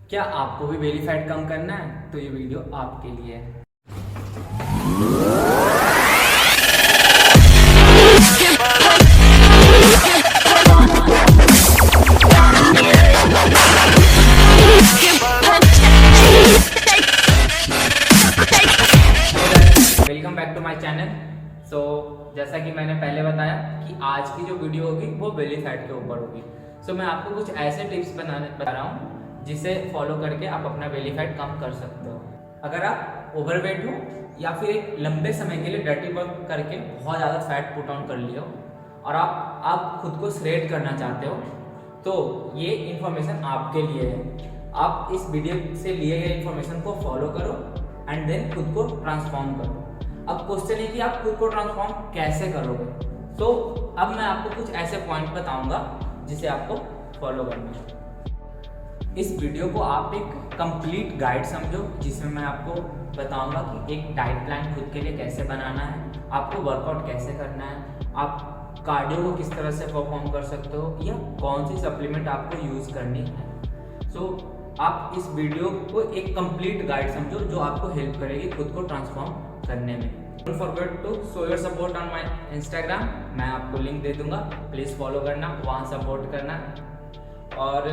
क्या आपको भी बेली फैट कम करना है तो ये वीडियो आपके लिए है। Welcome back to my channel. जैसा कि मैंने पहले बताया कि आज की जो वीडियो होगी वो बेली फैट के ऊपर होगी। मैं आपको कुछ ऐसे टिप्स बता रहा हूँ जिसे फॉलो करके आप अपना बेली फैट कम कर सकते हो। अगर आप ओवरवेट हो या फिर एक लंबे समय के लिए डर्टी वर्क करके बहुत ज़्यादा फैट पुट ऑन कर लिया हो और आप खुद को श्रेड करना चाहते हो तो ये इन्फॉर्मेशन आपके लिए है। आप इस वीडियो से लिए गए इन्फॉर्मेशन को फॉलो करो एंड देन खुद को ट्रांसफॉर्म करो। अब क्वेश्चन है कि आप खुद को ट्रांसफॉर्म कैसे करोगे। अब मैं आपको कुछ ऐसे पॉइंट बताऊंगा जिसे आपको फॉलो करना है। इस वीडियो को आप एक कंप्लीट गाइड समझो जिसमें मैं आपको बताऊंगा कि एक डाइट प्लान खुद के लिए कैसे बनाना है, आपको वर्कआउट कैसे करना है, आप कार्डियो को किस तरह से परफॉर्म कर सकते हो या कौन सी सप्लीमेंट आपको यूज करनी है। आप इस वीडियो को एक कंप्लीट गाइड समझो जो आपको हेल्प करेगी खुद को ट्रांसफॉर्म करने में। Don't forget to show your support on my Instagram, मैं आपको लिंक दे दूंगा, प्लीज फॉलो करना, वहाँ सपोर्ट करना। और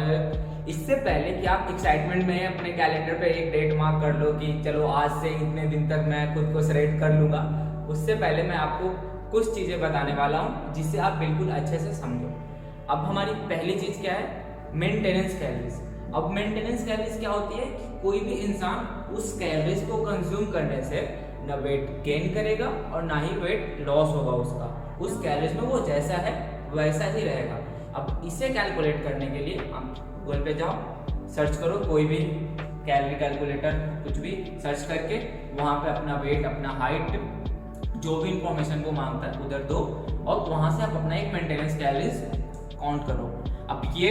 इससे पहले कि आप एक्साइटमेंट में अपने कैलेंडर पे एक डेट मार्क कर लो कि चलो आज से इतने दिन तक मैं खुद को श्रेड कर लूँगा, उससे पहले मैं आपको कुछ चीज़ें बताने वाला हूँ जिससे आप बिल्कुल अच्छे से समझो। अब हमारी पहली चीज़ क्या है? Maintenance calories. अब मेंटेनेंस कैलोरीज क्या होती है कि कोई भी इंसान उस कैलोरीज को कंज्यूम करने से ना वेट गेन करेगा और ना ही वेट लॉस होगा उसका। उस कैलोरीज में वो जैसा है वैसा ही रहेगा। अब इसे कैलकुलेट करने के लिए आप गूगल पे जाओ, सर्च करो कोई भी कैलोरी कैलकुलेटर, कुछ भी सर्च करके वहाँ पे अपना वेट, अपना हाइट, जो भी इंफॉर्मेशन को मांगता है उधर दो और वहाँ से आप अपना एक मेंटेनेंस कैलोरीज काउंट करो। अब ये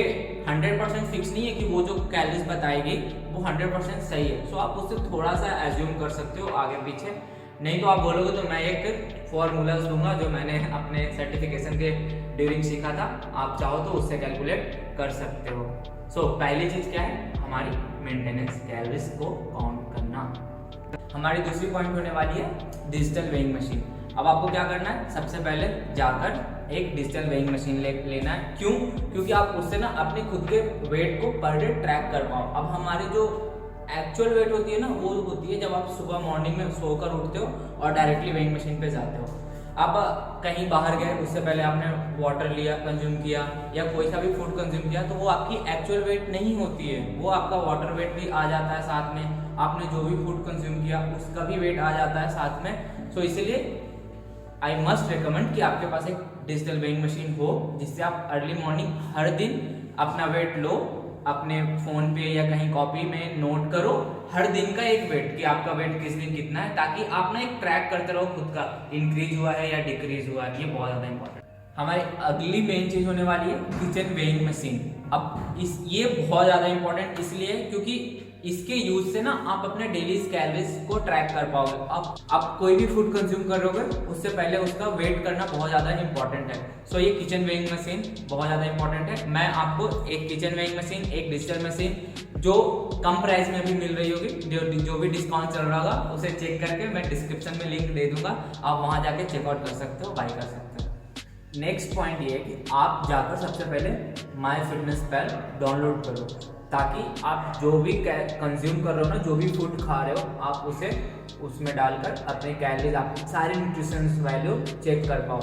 100% फिक्स नहीं है कि वो जो कैलोरीज बताएगी वो 100% सही है। आप उससे थोड़ा सा एज्यूम कर सकते हो आगे पीछे, नहीं तो आप बोलोगे तो मैं एक फॉर्मूला दूंगा जो मैंने अपने सर्टिफिकेशन के ड्यूरिंग सीखा था, आप चाहो तो उससे कैलकुलेट कर सकते हो। पहली चीज क्या है? हमारी मेंटेनेंस कैलोरीज को काउंट करना। हमारी दूसरी पॉइंट होने वाली है डिजिटल वेइंग मशीन। अब आपको क्या करना है? सबसे पहले जाकर एक डिजिटल वेइंग मशीन लेना है। क्यों? क्योंकि आप उससे ना अपने खुद के वेट को पर डे ट्रैक कर पाओ। अब हमारी जो एक्चुअल वेट होती है ना वो होती है जब आप सुबह मॉर्निंग में सोकर उठते हो और डायरेक्टली वेइंग मशीन पे जाते हो। आप कहीं बाहर गए, उससे पहले आपने वाटर लिया, कंज्यूम किया या कोई सा भी फूड कंज्यूम किया तो वो आपकी एक्चुअल वेट नहीं होती है, वो आपका वाटर वेट भी आ जाता है साथ में, आपने जो भी फूड कंज्यूम किया उसका भी वेट आ जाता है साथ में। इसलिए आई मस्ट रिकमेंड कि आपके पास एक डिजिटल वेइंग मशीन हो जिससे आप अर्ली मॉर्निंग हर दिन अपना वेट लो, अपने फोन पे या कहीं कॉपी में नोट करो हर दिन का एक वेट कि आपका वेट किस दिन कितना है, ताकि आप ना एक ट्रैक करते रहो खुद का इंक्रीज हुआ है या डिक्रीज हुआ है। ये बहुत ज्यादा इंपॉर्टेंट। हमारी अगली मेन चीज होने वाली है किचन वेइंग मशीन। अब ये बहुत ज्यादा इंपॉर्टेंट इसलिए क्योंकि इसके यूज से ना आप अपने डेली कैलोरीज को ट्रैक कर पाओगे। आप कोई भी फूड कंज्यूम करोगे उससे पहले उसका वेट करना बहुत ज्यादा इंपॉर्टेंट है। ये किचन वेइंग मशीन बहुत ज्यादा इंपॉर्टेंट है। मैं आपको एक किचन वेइंग मशीन, एक डिजिटल मशीन जो कम प्राइस में भी मिल रही होगी, जो भी डिस्काउंट चल रहा होगा उसे चेक करके मैं डिस्क्रिप्शन में लिंक दे दूंगा, आप वहां जाके चेकआउट कर सकते हो, बाय कर सकते हो। नेक्स्ट पॉइंट ये है कि आप जाकर सबसे पहले MyFitnessPal डाउनलोड करो ताकि आप जो भी कंज्यूम कर रहे हो ना, जो भी फूड खा रहे हो, आप उसे उसमें डालकर अपने कैलोरीज, आपकी सारी न्यूट्रिशंस वैल्यू चेक कर पाओ।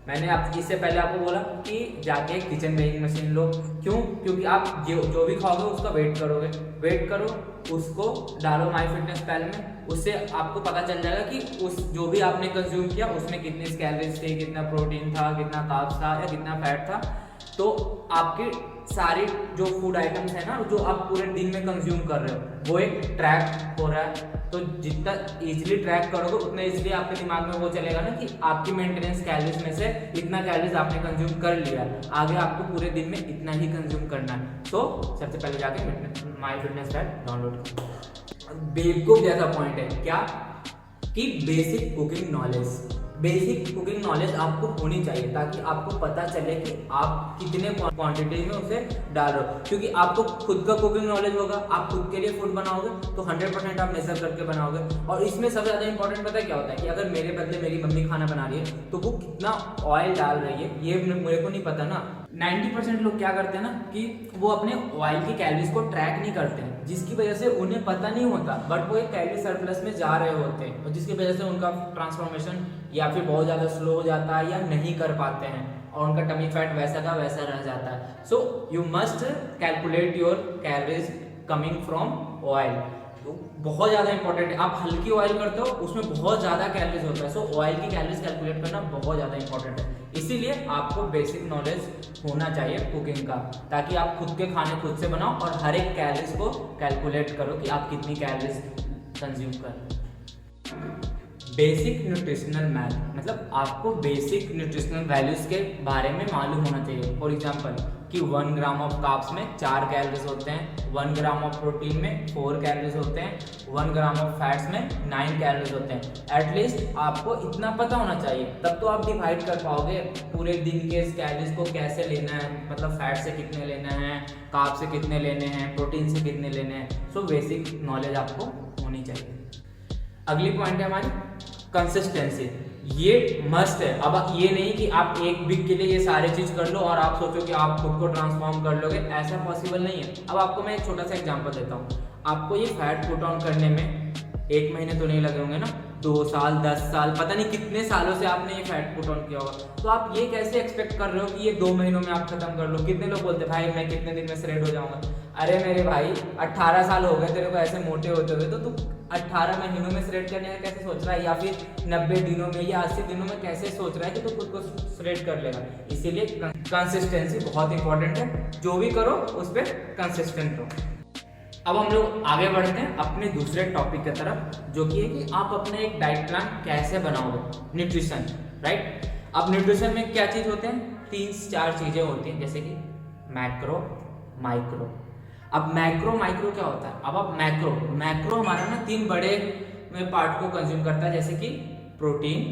मैंने इससे पहले आपको बोला कि जाके किचन वेइंग मशीन लो। क्यों? क्योंकि आप जो भी खाओगे उसका वेट करोगे, वेट करो, उसको डालो MyFitnessPal में, उससे आपको पता चल जाएगा कि उस जो भी आपने कंज्यूम किया उसमें कितनी कैलोरीज थे, कितना प्रोटीन था, कितना कार्ब्स था या कितना फैट था। तो आपके सारे जो फूड आइटम्स है ना जो आप पूरे दिन में कंज्यूम कर रहे हो वो एक ट्रैक हो रहा है। तो जितना इजीली ट्रैक करोगे उतना इजीली आपके दिमाग में वो चलेगा ना कि आपकी मेंटेनेंस कैलोरीज में से इतना कैलोरीज आपने कंज्यूम कर लिया, आगे आपको पूरे दिन में इतना ही कंज्यूम करना है। सबसे पहले जाके MyFitnessPal डाउनलोड करो। बेवकूफ जैसा पॉइंट है क्या कि basic cooking knowledge. Basic cooking knowledge आपको होनी चाहिए ताकि आपको पता चले कि आप कितने क्वांटिटी में उसे डाल रहे हो। क्योंकि आपको खुद का कुकिंग नॉलेज होगा, आप खुद के लिए फूड बनाओगे तो 100% आप मेजर करके बनाओगे। और इसमें सबसे ज़्यादा इंपॉर्टेंट पता है क्या होता है कि अगर मेरे बदले मेरी मम्मी खाना बना रही है तो वो कितना ऑयल डाल रही है ये मेरे को नहीं पता ना। 90% लोग क्या करते हैं ना कि वो अपने ऑयल की कैलोरीज को ट्रैक नहीं करते हैं, जिसकी वजह से उन्हें पता नहीं होता, बट वो एक कैलोरी सरप्लस में जा रहे होते हैं और जिसकी वजह से उनका ट्रांसफॉर्मेशन या फिर बहुत ज़्यादा स्लो हो जाता है या नहीं कर पाते हैं और उनका टमी फैट वैसा का वैसा रह जाता है। So you must calculate your calories coming from oil. तो बहुत ज़्यादा इंपॉर्टेंट है। आप हल्की ऑयल करते हो उसमें बहुत ज़्यादा कैलोरीज होता है। सो ऑयल की कैलोरीज कैलकुलेट करना बहुत ज़्यादा इंपॉर्टेंट है। इसीलिए आपको बेसिक नॉलेज होना चाहिए कुकिंग का, ताकि आप खुद के खाने खुद से बनाओ और हर एक कैलोरीज को कैलकुलेट करो कि आप कितनी कैलोरीज कंज्यूम कर। बेसिक न्यूट्रिशनल मैथ मतलब आपको बेसिक न्यूट्रिशनल वैल्यूज के बारे में मालूम होना चाहिए। फॉर एग्जांपल कि 1 ग्राम ऑफ कार्ब्स में 4 कैलोरीज होते हैं, 1 ग्राम ऑफ प्रोटीन में 4 कैलोरीज होते हैं, 1 ग्राम ऑफ फैट्स में 9 कैलोरीज होते हैं। एटलीस्ट आपको इतना पता होना चाहिए, तब तो आप डिवाइड कर पाओगे पूरे दिन के इस कैलोरीज को कैसे लेना है, मतलब फैट से कितने लेना है, कार्ब से कितने लेने हैं, प्रोटीन से कितने लेने हैं। सो बेसिक नॉलेज आपको होनी चाहिए। अगली पॉइंट है हमारी कंसिस्टेंसी। ये मस्ट है। अब ये नहीं कि आप एक वीक के लिए ये सारे चीज कर लो और आप सोचो कि आप खुद को ट्रांसफॉर्म कर लोगे, ऐसा पॉसिबल नहीं है। अब आपको मैं एक छोटा सा एग्जांपल देता हूँ। आपको ये फैट पुट ऑन करने में 1 महीने तो नहीं लगे होंगे ना, 2 साल 10 साल पता नहीं कितने सालों से आपने ये फैट पुट ऑन किया होगा। तो आप ये कैसे एक्सपेक्ट कर रहे हो कि ये 2 महीनों में आप खत्म कर लो। कितने लोग बोलते भाई मैं कितने दिन में श्रेड हो जाऊंगा। अरे मेरे भाई 18 साल हो गए तेरे को ऐसे मोटे होते हुए, तो तू 18 महीनों में श्रेड करने का कैसे सोच रहा है, या फिर 90 दिनों में या 80 दिनों में कैसे सोच रहा है कि तू खुद को श्रेड कर लेगा। इसीलिए कंसिस्टेंसी बहुत इंपॉर्टेंट है। जो भी करो उस पर कंसिस्टेंट रहो। अब हम लोग आगे बढ़ते हैं अपने दूसरे टॉपिक की तरफ, जो कि है कि आप अपना एक डाइट प्लान कैसे बनाओगे। Nutrition, right. अब न्यूट्रिशन में क्या चीज होते हैं, 3-4 चीजें होती हैं, जैसे कि मैक्रो, माइक्रो। अब मैक्रो माइक्रो क्या होता है। अब आप मैक्रो हमारा ना 3 बड़े पार्ट को कंज्यूम करता है, जैसे कि प्रोटीन,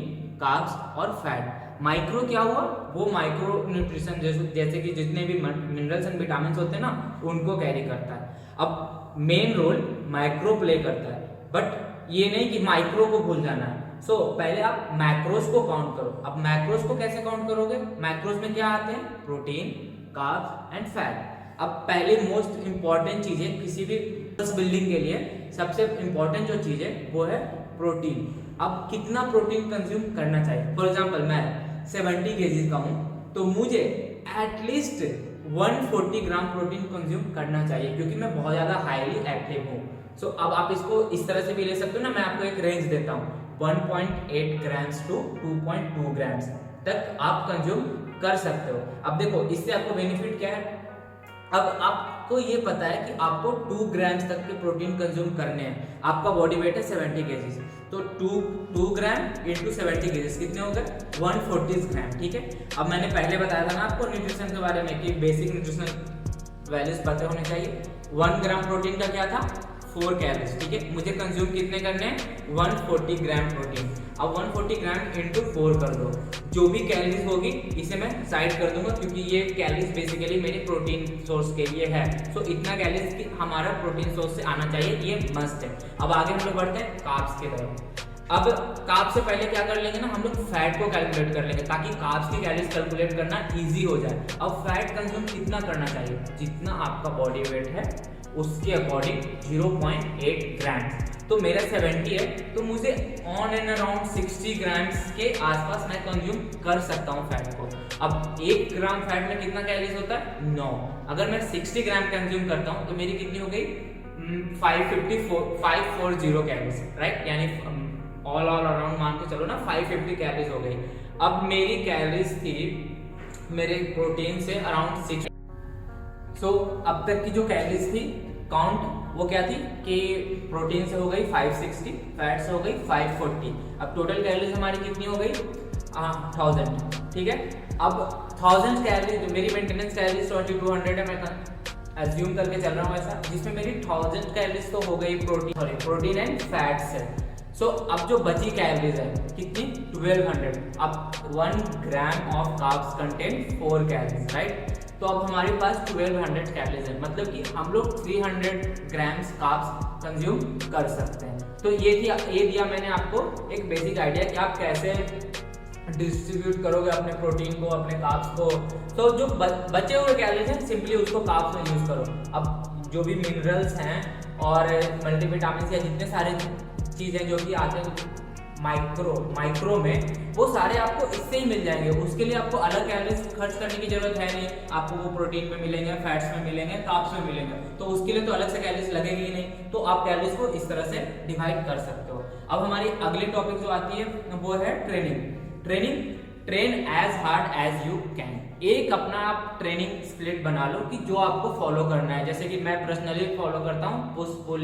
कार्ब्स और फैट। माइक्रो क्या हुआ, वो माइक्रो न्यूट्रिशन जैसे कि जितने भी मिनरल्स एंड विटामिन होते हैं ना उनको कैरी करता है। अब मेन रोल माइक्रो प्ले करता है, बट ये नहीं कि माइक्रो को भूल जाना है। सो पहले आप मैक्रोस को काउंट करो। अब मैक्रोस को कैसे काउंट करोगे, मैक्रोस में क्या आते हैं, प्रोटीन, कार्ब्स एंड फैट। अब पहले मोस्ट इंपॉर्टेंट चीजें किसी भी बिल्डिंग के लिए सबसे इंपॉर्टेंट जो चीज है वो है प्रोटीन। अब कितना प्रोटीन कंज्यूम करना चाहिए। फॉर एग्जांपल मैं 70 kg का हूँ तो मुझे एटलीस्ट 140 ग्राम प्रोटीन कंज्यूम करना चाहिए, क्योंकि मैं बहुत ज्यादा हाईली एक्टिव हूँ। सो अब आप इसको इस तरह से भी ले सकते हो ना, मैं आपको एक रेंज देता हूँ 1.8 ग्राम्स टू 2.2 ग्राम्स तक आप कंज्यूम कर सकते हो। अब देखो इससे आपको बेनिफिट क्या है। अब आपको ये पता है कि आपको 2 ग्राम्स तक के प्रोटीन कंज्यूम करने हैं। आपका बॉडी वेट है 70 kg, तो 2 ग्राम इंटू 70 kg कितने हो गए, 140 ग्राम। ठीक है। अब मैंने पहले बताया था ना आपको न्यूट्रिशन के बारे में कि बेसिक न्यूट्रिशनल वैल्यूज पता होने चाहिए। 1 ग्राम प्रोटीन का क्या था, 4 कैलोरीज। ठीक है। मुझे कंज्यूम कितने करने हैं, 140 ग्राम प्रोटीन। अब 140 ग्राम इंटू 4 कर दो, जो भी कैलोरीज होगी इसे मैं साइड कर दूंगा, क्योंकि ये कैलोरीज बेसिकली मेरे प्रोटीन सोर्स के लिए है। सो इतना कैलोरीज की हमारा प्रोटीन सोर्स से आना चाहिए, ये मस्ट है। अब आगे हम लोग बढ़ते हैं कार्ब्स की तरफ। अब कार्ब्स से पहले क्या कर लेंगे ना, हम लोग फैट को कैलकुलेट कर लेंगे, ताकि कार्ब्स की कैलोरीज कैलकुलेट करना इजी हो जाए। अब फैट कंज्यूम कितना करना चाहिए, जितना आपका बॉडी वेट है उसके अकॉर्डिंग 0.8 ग्राम। तो मेरा 70 है तो मुझे ऑन एंड अराउंड 60 ग्राम्स के आसपास मैं कंज्यूम कर सकता हूँ फैट को। अब 1 ग्राम फैट में कितना कैलोरीज होता है, 9। अगर मैं 60 ग्राम कंज्यूम करता हूँ तो मेरी कितनी हो गई, 540 कैलोरीज, राइट। यानी ऑल अराउंड मान के चलो ना 550 कैलोरीज हो गई। अब मेरी कैलोरीज थी मेरे प्रोटीन से अराउंड 6। सो अब तक की जो कैलोरीज थी काउंट वो क्या थी कि प्रोटीन से हो गई 560, फैट से हो गई 540। अब टोटल कैलोरीज हमारी कितनी हो गई, 1000। ठीक है। अब 1000 कैलोरीज, मेरी मेंटेनेंस कैलोरीज 2200 है, मैं एज्यूम करके चल रहा हूँ ऐसा, जिसमें मेरी 1000 कैलोरीज तो हो गई प्रोटीन एंड फैट से। अब जो बची कैलोरीज है कितनी, 1200। अब 1 gram of carbs contain 4 calories, right. तो अब हमारे पास 1200 कैलोरीज है, मतलब कि हम लोग 300 ग्राम्स कार्ब्स कंज्यूम कर सकते हैं। तो ये दिया मैंने आपको एक बेसिक आइडिया कि आप कैसे डिस्ट्रीब्यूट करोगे अपने प्रोटीन को, अपने कार्ब्स को। तो जो बचे हुए कैलोरीज हैं सिंपली उसको कार्ब्स में यूज करो। अब जो भी मिनरल्स हैं और मल्टीविटामिन या जितने सारे चीज़ें जो कि आते हैं माइक्रो में, वो सारे आपको इससे ही मिल जाएंगे। उसके लिए आपको अलग कैलोरीज खर्च करने की जरूरत है नहीं। आपको वो प्रोटीन में मिलेंगे, फैट्स में मिलेंगे, कार्ब्स में मिलेंगे, तो उसके लिए तो अलग से कैलोरीज लगेगी ही नहीं। तो आप कैलोरीज को इस तरह से डिवाइड कर सकते हो। अब हमारी अगली टॉपिक जो आती है वो है train as hard as you can. एक अपना आप ट्रेनिंग स्प्लिट बना लो कि जो आपको फॉलो करना है। जैसे कि मैं पर्सनली फॉलो करता हूँ पुश पुल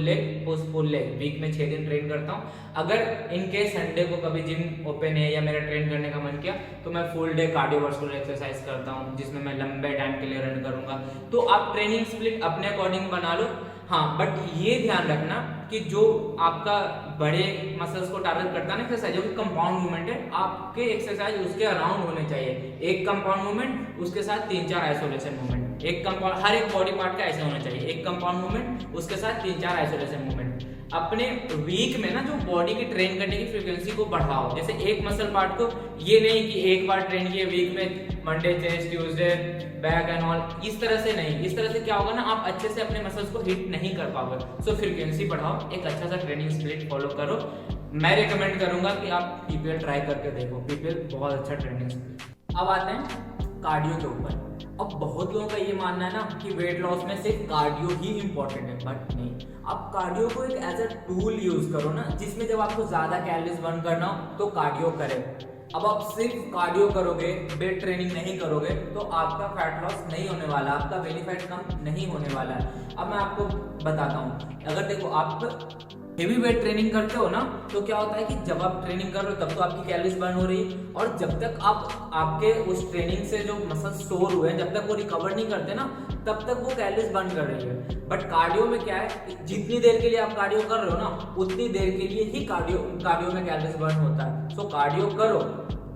लेग, वीक में 6 दिन ट्रेन करता हूँ। अगर इनके संडे को कभी जिम ओपन है या मेरा ट्रेन करने का मन किया तो मैं फुल डे कार्डियोवास्कुलर एक्सरसाइज करता हूँ, जिसमें मैं लंबे टाइम के लिए रन करूंगा। तो आप ट्रेनिंग स्प्लिट अपने अकॉर्डिंग बना लो। हाँ, बट ये ध्यान रखना कि जो आपका बड़े मसल्स को टारगेट करता है ना एक्सरसाइज, जो कि कंपाउंड मूवमेंट है, आपके एक्सरसाइज उसके अराउंड होने चाहिए। एक कंपाउंड मूवमेंट उसके साथ 3-4 आइसोलेशन मूवमेंट। एक कंपाउंड, हर एक बॉडी पार्ट का ऐसे होना चाहिए। एक कंपाउंड मूवमेंट उसके साथ 3-4 आइसोलेशन मूवमेंट। अपने वीक में ना जो बॉडी की ट्रेन करने की फ्रीक्वेंसी को बढ़ाओ। जैसे एक मसल पार्ट को, ये नहीं कि एक बार ट्रेन किए वीक में, Monday chest, Tuesday back and all, इस तरह से नहीं। इस तरह से क्या होगा ना, आप अच्छे से अपने मसल्स को हिट नहीं कर पाओगे। सो फ्रीक्वेंसी बढ़ाओ, एक अच्छा सा ट्रेनिंग स्प्लिट फॉलो करो। मैं रिकमेंड करूंगा कि आप पीपीएल ट्राई करके देखो। पीपीएल बहुत अच्छा ट्रेनिंग स्प्लिट। अब आते हैं कार्डियो के ऊपर। अब बहुत लोगों का ये मानना है ना कि वेट लॉस में सिर्फ कार्डियो ही इंपॉर्टेंट है, बट नहीं। आप कार्डियो को एक एज अ टूल यूज करो ना, जिसमें जब आपको ज्यादा कैलोरीज बर्न करना हो तो कार्डियो करें। अब आप सिर्फ कार्डियो करोगे, वेट ट्रेनिंग नहीं करोगे, तो आपका फैट लॉस नहीं होने वाला, आपका बेली फैट कम नहीं होने वाला है। अब मैं आपको बताता हूँ, अगर देखो आप हेवी वेट ट्रेनिंग करते हो ना, तो क्या होता है कि जब आप ट्रेनिंग कर रहे हो तब तो आपकी कैलोरीज बर्न हो रही है, और जब तक आप आपके उस ट्रेनिंग से जो मसल स्टोर हुए हैं, जब तक वो रिकवर नहीं करते ना, तब तक वो कैलोरीज बर्न कर रही है। बट कार्डियो में क्या है, जितनी देर के लिए आप कार्डियो कर रहे हो ना, उतनी देर के लिए ही कार्डियो में कैलोरीज बर्न होता है। सो कार्डियो करो,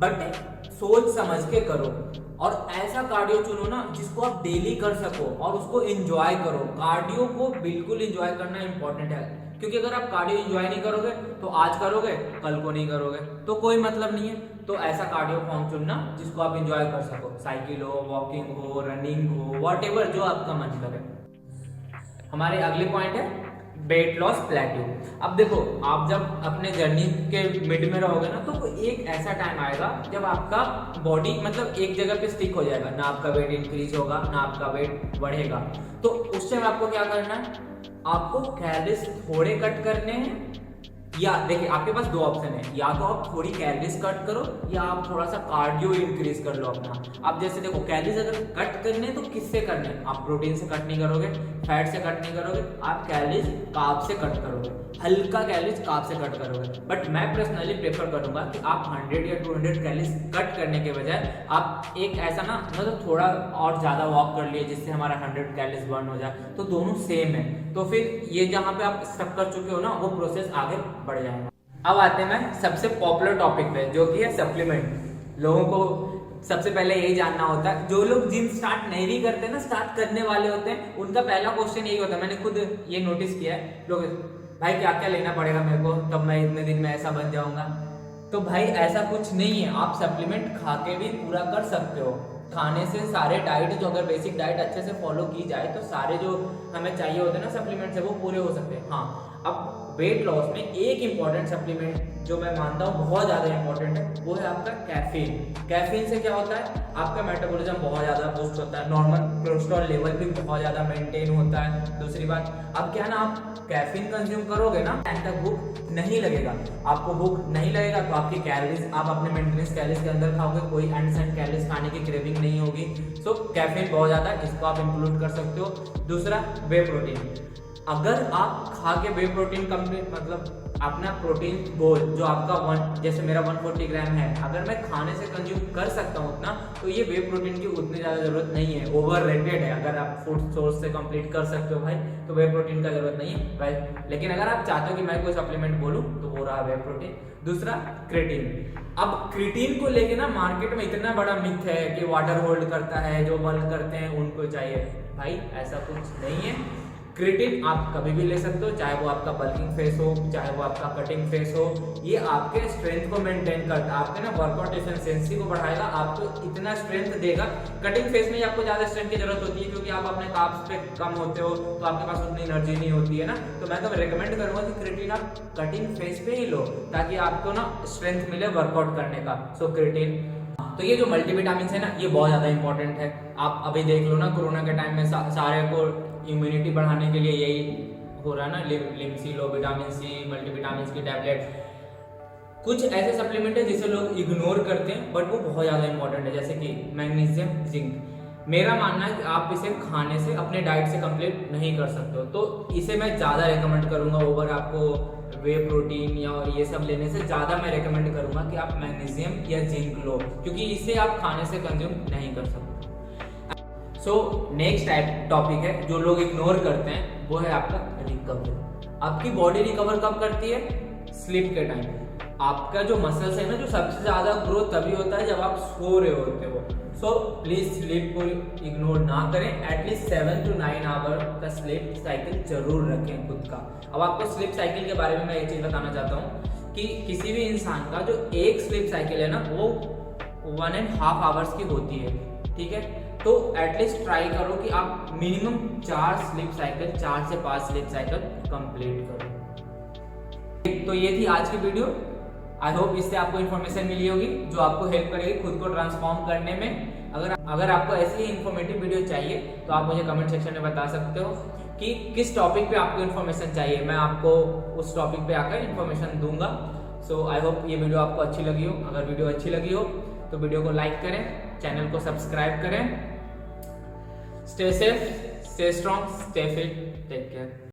बट सोच समझ के करो, और ऐसा कार्डियो चुनो ना जिसको आप डेली कर सको और उसको एंजॉय करो। कार्डियो को बिल्कुल एंजॉय करना इंपॉर्टेंट है, क्योंकि अगर आप कार्डियो एंजॉय नहीं करोगे तो आज करोगे, कल को नहीं करोगे, तो कोई मतलब नहीं है। तो ऐसा कार्डियो फॉर्म चुनना जिसको आप एंजॉय कर सको। साइकिल हो, वॉकिंग हो, रनिंग हो, व्हाटएवर जो आपका मन करे। हमारे अगले पॉइंट है वेट लॉस प्लेट्यू। अब देखो, आप जब अपने जर्नी के मिड में रहोगे ना, तो एक ऐसा टाइम आएगा जब आपका बॉडी मतलब एक जगह पे स्टिक हो जाएगा, ना आपका वेट इंक्रीज होगा ना आपका वेट बढ़ेगा। तो उस टाइम आपको क्या करना है, आपको कैलोरीज थोड़े कट करने हैं, या देखिए आपके पास 2 ऑप्शन है, या तो आप थोड़ी कैलोरीज कट करो या आप थोड़ा सा कार्डियो इंक्रीज कर लो अपना। आप जैसे देखो, कैलोरीज अगर कट करने तो किससे करने, आप प्रोटीन से कट नहीं करोगे, फैट से कट नहीं करोगे, आप कैलोरीज कार्ब से कट करोगे, हल्का कैलोरीज कार्ब से कट करोगे। बट मैं पर्सनली प्रेफर करूंगा कि आप 100 या 200 कैलोरीज कट करने के बजाय आप एक ऐसा ना, मतलब थोड़ा और ज्यादा वॉक कर लिए जिससे हमारा 100 कैलोरीज बर्न हो जाए, तो दोनों सेम है। तो फिर ये जहाँ पे आप स्टक कर चुके हो ना, वो प्रोसेस आगे बढ़ जाएगा। अब आते हैं मैं सबसे पॉपुलर टॉपिक पे, जो कि है सप्लीमेंट। लोगों को सबसे पहले यही जानना होता है, जो लोग जिम स्टार्ट नहीं भी करते ना, स्टार्ट करने वाले होते हैं, उनका पहला क्वेश्चन यही होता है। मैंने खुद ये नोटिस किया है, लोग भाई क्या क्या लेना पड़ेगा मेरे को, तब मैं इतने दिन में ऐसा बन जाऊंगा। तो भाई ऐसा कुछ नहीं है, आप सप्लीमेंट खा के भी पूरा कर सकते हो। खाने से सारे डाइट, जो अगर बेसिक डाइट अच्छे से फॉलो की जाए तो सारे जो हमें चाहिए होते हैं ना सप्लीमेंट से, वो पूरे हो सकते हैं। हाँ, अब वेट लॉस में एक इंपॉर्टेंट सप्लीमेंट जो मैं मानता हूँ बहुत ज़्यादा इंपॉर्टेंट है, वो है आपका कैफीन। कैफीन से क्या होता है, आपका मेटाबॉलिज्म बहुत ज़्यादा बूस्ट होता है, नॉर्मल कोलेस्ट्रॉल लेवल भी बहुत ज़्यादा मेंटेन होता है। दूसरी बात, अब क्या है ना, आप कैफीन कंज्यूम करोगे ना, टाइम तक भूख नहीं लगेगा। आपको भूख नहीं लगेगा तो आपकी कैलोरीज, आप अपने मेंटेनेंस कैलोरीज के अंदर खाओगे, कोई अनसेंट कैलोरीज खाने की क्रेविंग नहीं होगी। सो कैफीन बहुत ज़्यादा है, इसको आप इंक्लूड कर सकते हो। दूसरा, वे प्रोटीन। अगर आप खा के वे प्रोटीन कंप्लीट मतलब अपना प्रोटीन गोल जो आपका जैसे मेरा 140 ग्राम है, अगर मैं खाने से कंज्यूम कर सकता हूँ उतना, तो ये वे प्रोटीन की उतनी ज़्यादा जरूरत नहीं है, ओवर रेटेड है। अगर आप फूड सोर्स से कंप्लीट कर सकते हो भाई, तो वे प्रोटीन का जरूरत नहीं है भाई। लेकिन अगर आप चाहते हो कि मैं कोई सप्लीमेंट बोलूँ, तो वो रहा वे प्रोटीन। दूसरा क्रिएटिन। अब क्रिएटिन को लेके ना मार्केट में इतना बड़ा मिथ है कि वाटर होल्ड करता है, जो बल्क करते हैं उनको चाहिए। भाई ऐसा कुछ नहीं है। क्रिएटिन आप कभी भी ले सकते हो, चाहे वो आपका बल्किंग फेस हो, चाहे वो आपका कटिंग फेस हो। ये आपके स्ट्रेंथ को मेंटेन करता है, आपके ना वर्कआउट एफिशिएंसी को बढ़ाएगा, आपको इतना स्ट्रेंथ देगा। कटिंग फेस में आपको ज्यादा स्ट्रेंथ की जरूरत होती है, क्योंकि आप अपने कार्ब्स पे कम होते हो, तो आपके पास उतनी एनर्जी नहीं होती है ना। तो मैं तो रिकमेंड करूंगा कि क्रिएटिन आप कटिंग फेस पे ही लो, ताकि आपको ना स्ट्रेंथ मिले वर्कआउट करने का। सो क्रिएटिन। तो ये जो मल्टीविटामिन है ना, ये बहुत ज्यादा इंपॉर्टेंट है। आप अभी देख लो ना, कोरोना के टाइम में सारे को इम्यूनिटी बढ़ाने के लिए यही हो रहा है ना, लिम्सी लो, विटामिन सी, मल्टीविटामिन की टैबलेट। कुछ ऐसे सप्लीमेंट है जिसे लोग इग्नोर करते हैं, बट वो बहुत ज्यादा इंपॉर्टेंट है, जैसे कि मैग्नीशियम, जिंक। मेरा मानना है कि आप इसे खाने से, अपने डाइट से कंप्लीट नहीं कर सकते हो, तो इसे मैं ज्यादा रेकमेंड करूंगा ओवर आपको वे प्रोटीन या ये सब लेने से। ज्यादा मैं रेकमेंड करूंगा कि आप मैग्नीशियम या जिंक लो, क्योंकि इसे आप खाने से कंज्यूम नहीं कर सकते। सो नेक्स्ट टॉपिक है जो लोग इग्नोर करते हैं, वो है आपका रिकवरी। आपकी बॉडी रिकवर कब करती है? स्लीप के टाइम। आपका जो मसल्स है ना, जो सबसे ज्यादा ग्रोथ तभी होता है जब आप सो रहे होते हो। सो प्लीज स्लीप को इग्नोर ना करें। एटलीस्ट 7 to 9 आवर का स्लीप साइकिल जरूर रखें खुद का। अब आपको स्लीप साइकिल के बारे में मैं एक चीज बताना चाहता हूँ कि किसी भी इंसान का जो एक स्लीप साइकिल है ना, वो 1.5 आवर्स की होती है, ठीक है। तो एटलीस्ट ट्राई करो कि आप मिनिमम 4 स्लीप साइकिल, 4 से 5 स्लीप साइकिल कंप्लीट करो। तो ये थी आज की वीडियो। आई होप इससे आपको इन्फॉर्मेशन मिली होगी जो आपको हेल्प करेगी खुद को ट्रांसफॉर्म करने में। अगर आपको ऐसी ही इन्फॉर्मेटिव वीडियो चाहिए, तो आप मुझे कमेंट सेक्शन में बता सकते हो कि किस टॉपिक पे आपको इन्फॉर्मेशन चाहिए। मैं आपको उस टॉपिक पे आकर इन्फॉर्मेशन दूंगा। सो आई होप ये वीडियो आपको अच्छी लगी हो। अगर वीडियो अच्छी लगी हो तो वीडियो को लाइक करें, चैनल को सब्सक्राइब करें। Stay safe, stay strong, stay fit, take care.